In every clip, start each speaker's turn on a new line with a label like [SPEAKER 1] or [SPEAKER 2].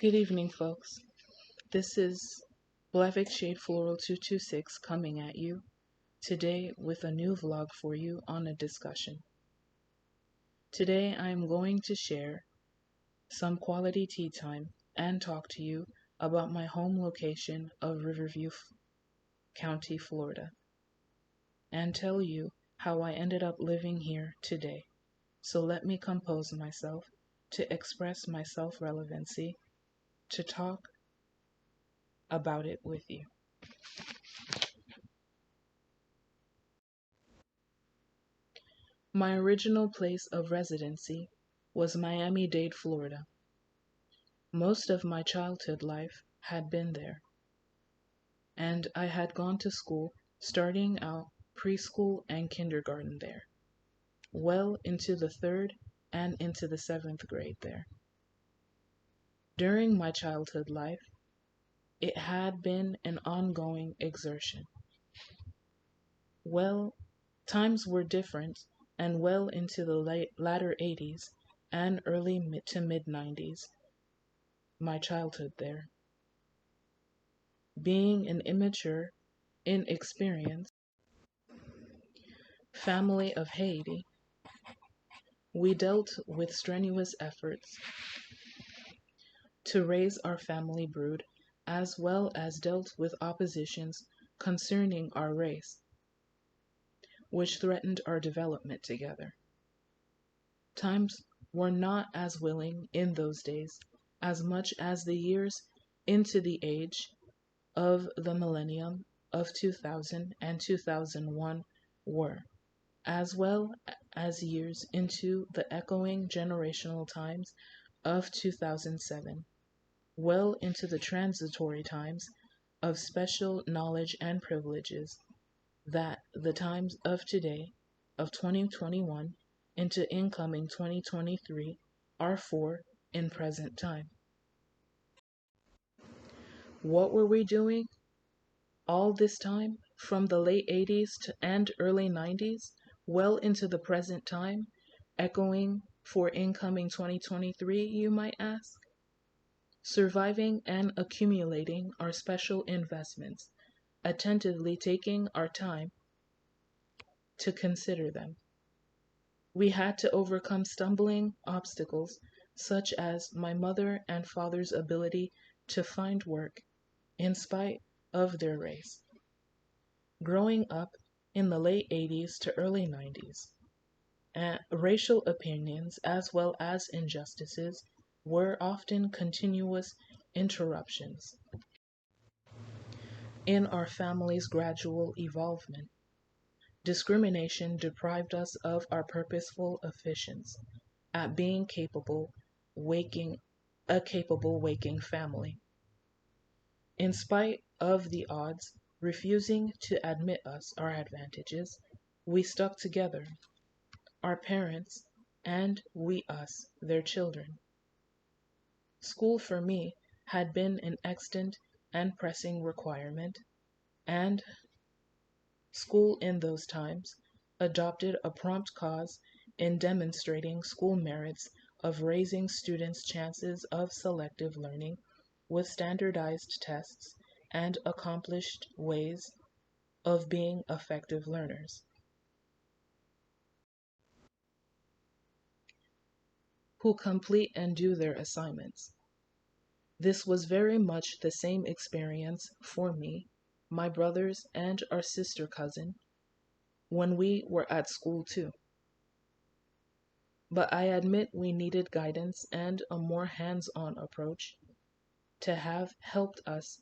[SPEAKER 1] Good evening, folks. This is Blavic Shade Floral 226 coming at you today with a new vlog for you on a discussion. Today I am going to share some quality tea time and talk to you about my home location of Riverview County, Florida, and tell you how I ended up living here today. So let me compose myself to express my self-relevancy to talk about it with you. My original place of residency was Miami-Dade, Florida. Most of my childhood life had been there, and I had gone to school starting out preschool and kindergarten there, well into the 3rd and into the 7th grade there. During my childhood life, it had been an ongoing exertion. Well, times were different and well into the latter 80s and early to mid 90s, my childhood there. Being an immature, inexperienced family of Haiti, we dealt with strenuous efforts to raise our family brood, as well as dealt with oppositions concerning our race, which threatened our development together. Times were not as willing in those days as much as the years into the age of the millennium of 2000 and 2001 were, as well as years into the echoing generational times of 2007, well into the transitory times of special knowledge and privileges that the times of today, of 2021, into incoming 2023 are for in present time. What were we doing all this time from the late 80s and early 90s, well into the present time, echoing for incoming 2023, you might ask? Surviving and accumulating our special investments, attentively taking our time to consider them. We had to overcome stumbling obstacles such as my mother and father's ability to find work in spite of their race. Growing up in the late 80s to early 90s, racial opinions as well as injustices were often continuous interruptions in our family's gradual evolvement. Discrimination deprived us of our purposeful efficiency at being a capable waking family. In spite of the odds refusing to admit us our advantages, we stuck together, our parents and we us, their children. School for me had been an extant and pressing requirement, and school in those times adopted a prompt cause in demonstrating school merits of raising students' chances of selective learning with standardized tests and accomplished ways of being effective learners, who complete and do their assignments. This was very much the same experience for me, my brothers, and our sister cousin when we were at school too. But I admit we needed guidance and a more hands-on approach to have helped us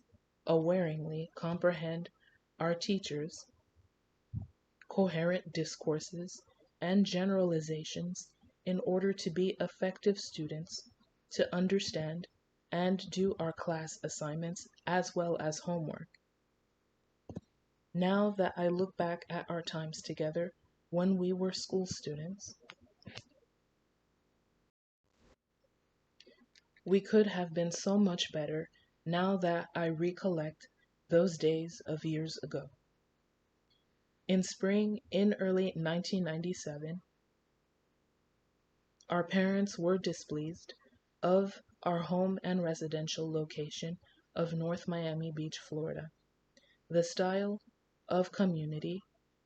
[SPEAKER 1] awareingly comprehend our teachers' coherent discourses and generalizations in order to be effective students, to understand and do our class assignments as well as homework. Now that I look back at our times together when we were school students, we could have been so much better now that I recollect those days of years ago. In spring, in early 1997, our parents were displeased of our home and residential location of North Miami Beach, Florida. The style of community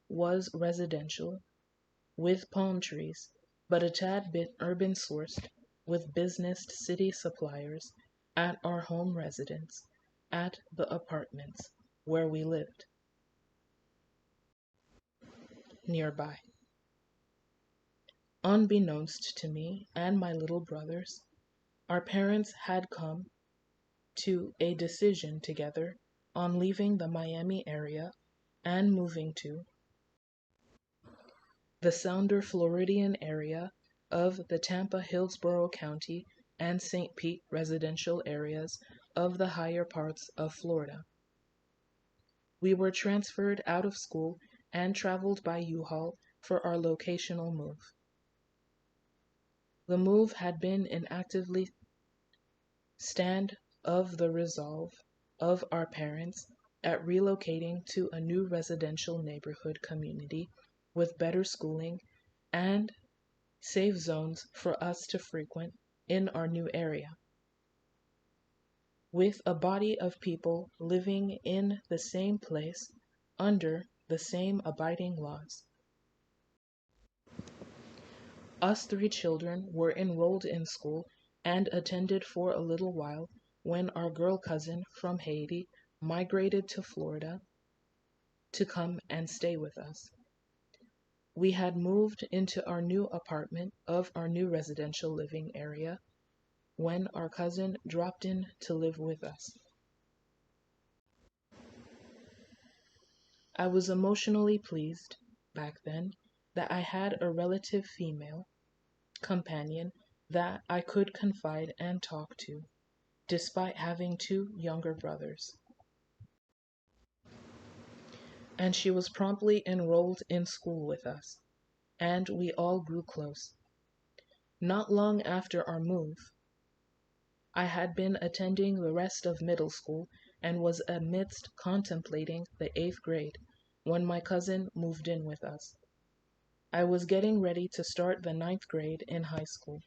[SPEAKER 1] was residential with palm trees, but a tad bit urban sourced with business city suppliers at our home residence, at the apartments where we lived nearby. Unbeknownst to me and my little brothers, our parents had come to a decision together on leaving the Miami area and moving to the sounder Floridian area of the Tampa Hillsborough County and St. Pete residential areas of the higher parts of Florida. We were transferred out of school and traveled by U-Haul for our locational move. The move had been an actively stand of the resolve of our parents at relocating to a new residential neighborhood community with better schooling and safe zones for us to frequent in our new area, with a body of people living in the same place under the same abiding laws. Us three children were enrolled in school and attended for a little while when our girl cousin from Haiti migrated to Florida to come and stay with us. We had moved into our new apartment of our new residential living area when our cousin dropped in to live with us. I was emotionally pleased back then that I had a relative female companion that I could confide and talk to, despite having two younger brothers. And she was promptly enrolled in school with us, and we all grew close. Not long after our move, I had been attending the rest of middle school and was amidst contemplating the 8th grade when my cousin moved in with us. I was getting ready to start the 9th grade in high school,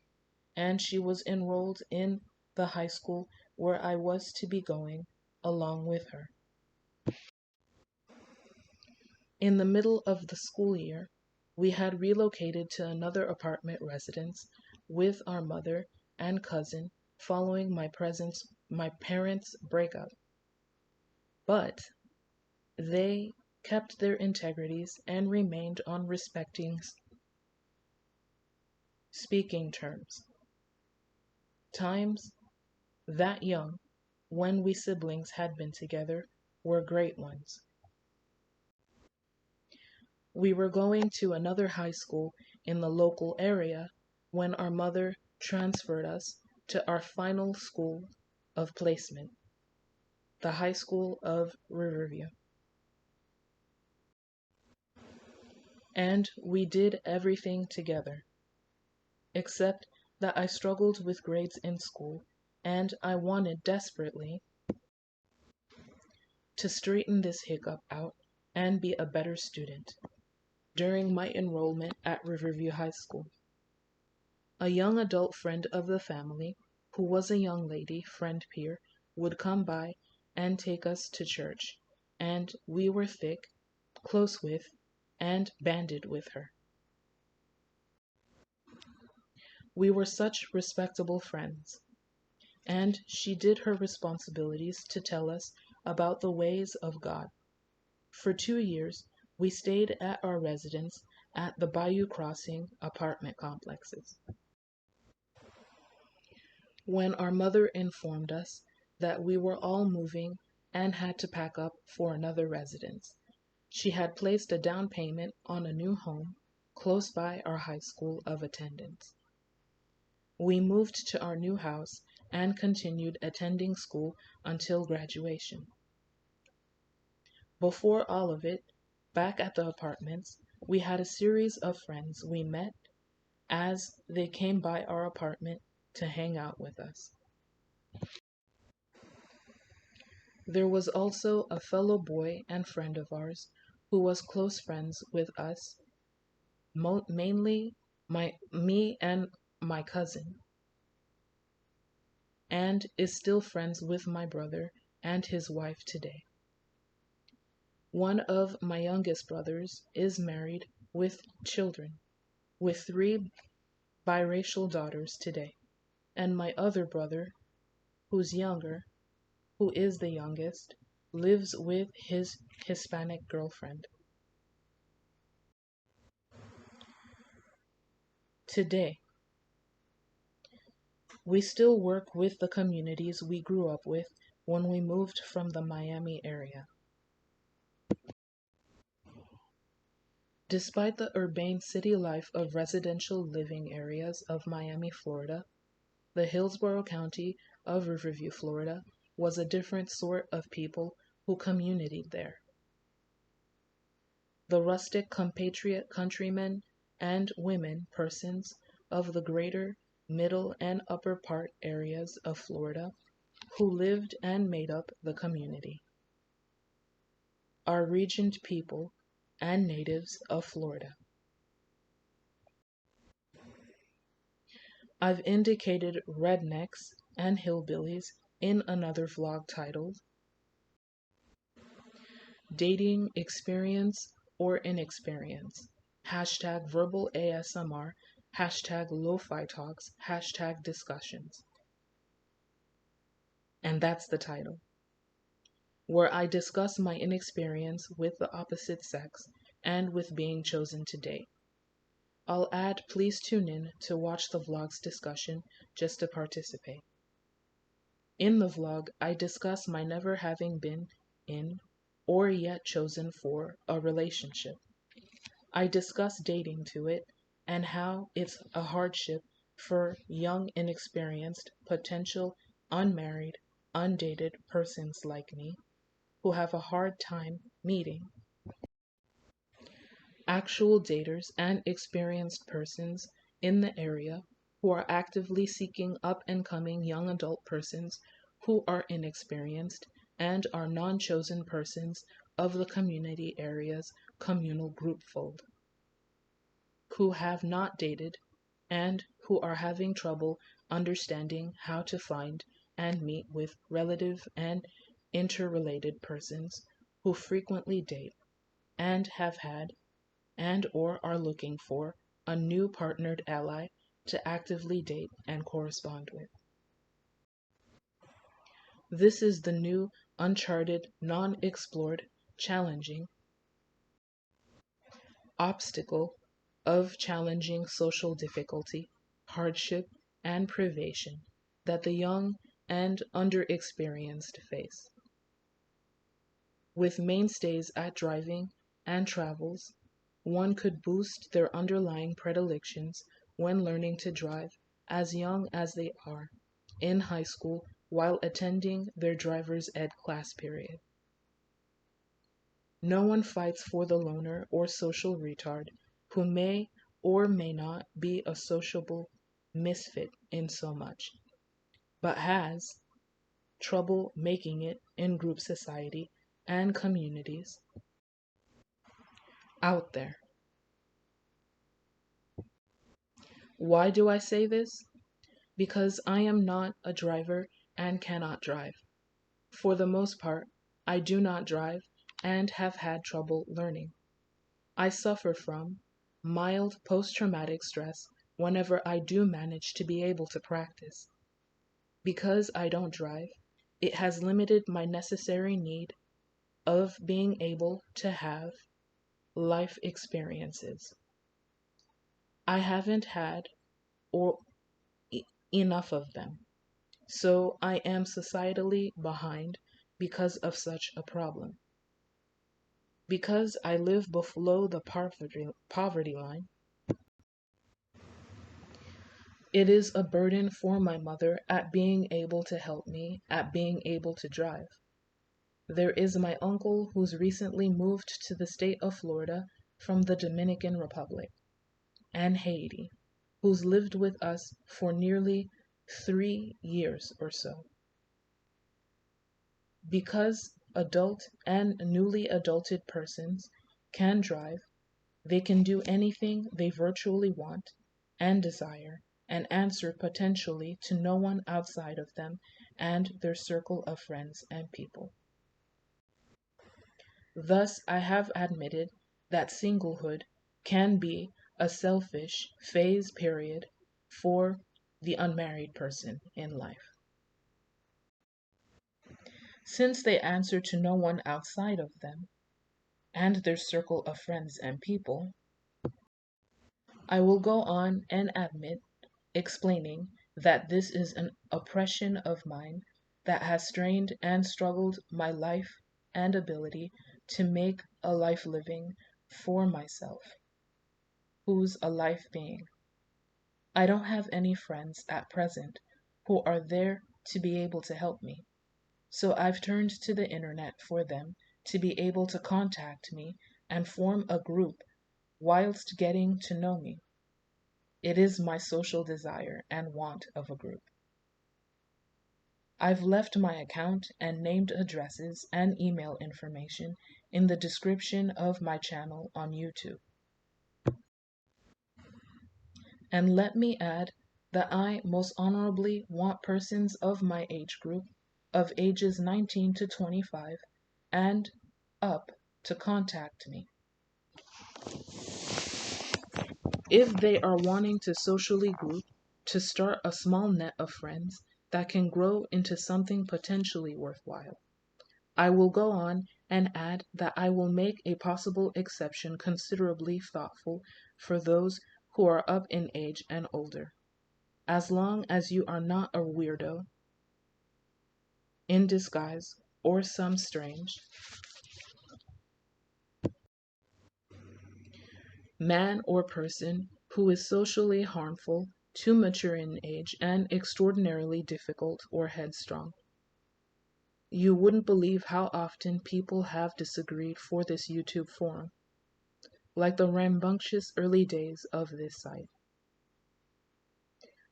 [SPEAKER 1] and she was enrolled in the high school where I was to be going along with her. In the middle of the school year, we had relocated to another apartment residence with our mother and cousin following my parents' breakup. But they kept their integrities and remained on respecting speaking terms. Times that young, when we siblings had been together, were great ones. We were going to another high school in the local area when our mother transferred us to our final school of placement, the high school of Riverview. And we did everything together, except that I struggled with grades in school, and I wanted desperately to straighten this hiccup out and be a better student during my enrollment at Riverview High School. A young adult friend of the family, who was a young lady friend peer, would come by and take us to church, and we were thick, close with, and banded with her. We were such respectable friends, and she did her responsibilities to tell us about the ways of God. For 2 years, we stayed at our residence at the Bayou Crossing apartment complexes. When our mother informed us that we were all moving and had to pack up for another residence, she had placed a down payment on a new home close by our high school of attendance. We moved to our new house and continued attending school until graduation. Before all of it, back at the apartments, we had a series of friends we met as they came by our apartment to hang out with us. There was also a fellow boy and friend of ours who was close friends with us, mainly me and my cousin. and is still friends with my brother and his wife today. One of my youngest brothers is married with children, with three biracial daughters today, and my other brother, who's younger, who is the youngest, lives with his Hispanic girlfriend. Today, we still work with the communities we grew up with when we moved from the Miami area. Despite the urbane city life of residential living areas of Miami, Florida, the Hillsborough County of Riverview, Florida, was a different sort of people who communied there. The rustic compatriot countrymen and women persons of the greater, middle, and upper part areas of Florida who lived and made up the community are regent people and natives of Florida. I've indicated rednecks and hillbillies in another vlog titled Dating Experience or Inexperience, hashtag verbal ASMR, hashtag lo-fi talks, hashtag discussions. And that's the title, where I discuss my inexperience with the opposite sex and with being chosen to date. I'll add please tune in to watch the vlog's discussion just to participate. In the vlog, I discuss my never having been in or yet chosen for a relationship. I discuss dating to it and how it's a hardship for young, inexperienced, potential, unmarried, undated persons like me who have a hard time meeting actual daters and experienced persons in the area who are actively seeking up and coming young adult persons who are inexperienced and are non-chosen persons of the community area's communal group fold, who have not dated and who are having trouble understanding how to find and meet with relative and interrelated persons who frequently date and have had and or are looking for a new partnered ally to actively date and correspond with. This is the new, uncharted, non-explored, challenging obstacle of challenging social difficulty, hardship, and privation that the young and underexperienced face. With mainstays at driving and travels, one could boost their underlying predilections when learning to drive as young as they are, in high school while attending their driver's ed class period. No one fights for the loner or social retard who may or may not be a sociable misfit in so much, but has trouble making it in group society and communities out there. Why do I say this? Because I am not a driver and cannot drive. For the most part, I do not drive and have had trouble learning. I suffer from mild post-traumatic stress whenever I do manage to be able to practice. Because I don't drive, it has limited my necessary need of being able to have life experiences. I haven't had or enough of them. So I am societally behind because of such a problem. Because I live below the poverty line, it is a burden for my mother at being able to help me, at being able to drive. There is my uncle who's recently moved to the state of Florida from the Dominican Republic, and Haiti, who's lived with us for nearly 3 years or so. Because adult and newly adulted persons can drive, they can do anything they virtually want and desire and answer potentially to no one outside of them and their circle of friends and people. Thus, I have admitted that singlehood can be a selfish phase period for the unmarried person in life. Since they answer to no one outside of them and their circle of friends and people, I will go on and admit, explaining that this is an oppression of mine that has strained and struggled my life and ability to make a life living for myself, who's a life being. I don't have any friends at present who are there to be able to help me, so I've turned to the internet for them to be able to contact me and form a group whilst getting to know me. It is my social desire and want of a group. I've left my account and named addresses and email information in the description of my channel on YouTube. And let me add that I most honorably want persons of my age group, of ages 19 to 25 and up, to contact me. If they are wanting to socially group, to start a small net of friends that can grow into something potentially worthwhile. I will go on and add that I will make a possible exception considerably thoughtful for those who are up in age and older, as long as you are not a weirdo, in disguise, or some strange man or person who is socially harmful, too mature in age, and extraordinarily difficult or headstrong. You wouldn't believe how often people have disagreed for this YouTube forum, like the rambunctious early days of this site.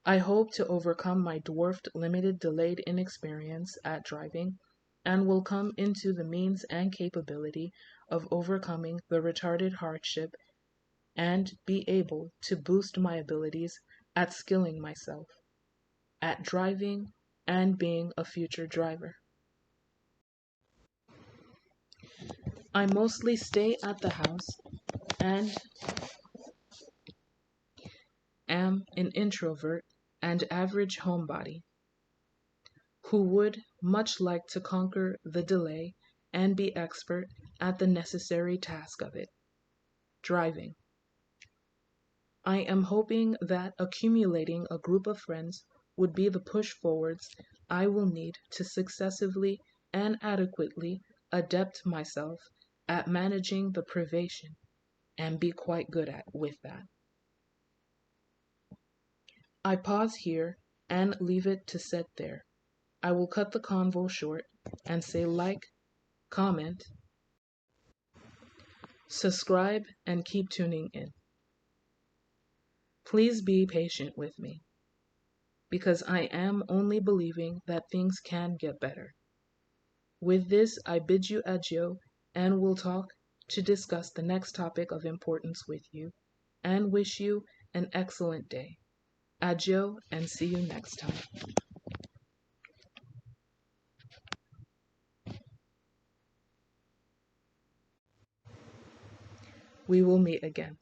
[SPEAKER 1] I hope to overcome my dwarfed, limited, delayed inexperience at driving, and will come into the means and capability of overcoming the retarded hardship and be able to boost my abilities at skilling myself, at driving and being a future driver. I mostly stay at the house and am an introvert and average homebody who would much like to conquer the delay and be expert at the necessary task of it, driving. I am hoping that accumulating a group of friends would be the push forwards I will need to successively and adequately adapt myself at managing the privation and be quite good at with that. I pause here and leave it to set there. I will cut the convo short and say like, comment, subscribe, and keep tuning in. Please be patient with me, because I am only believing that things can get better. With this, I bid you adieu and will talk to discuss the next topic of importance with you and wish you an excellent day. Adieu and see you next time. We will meet again.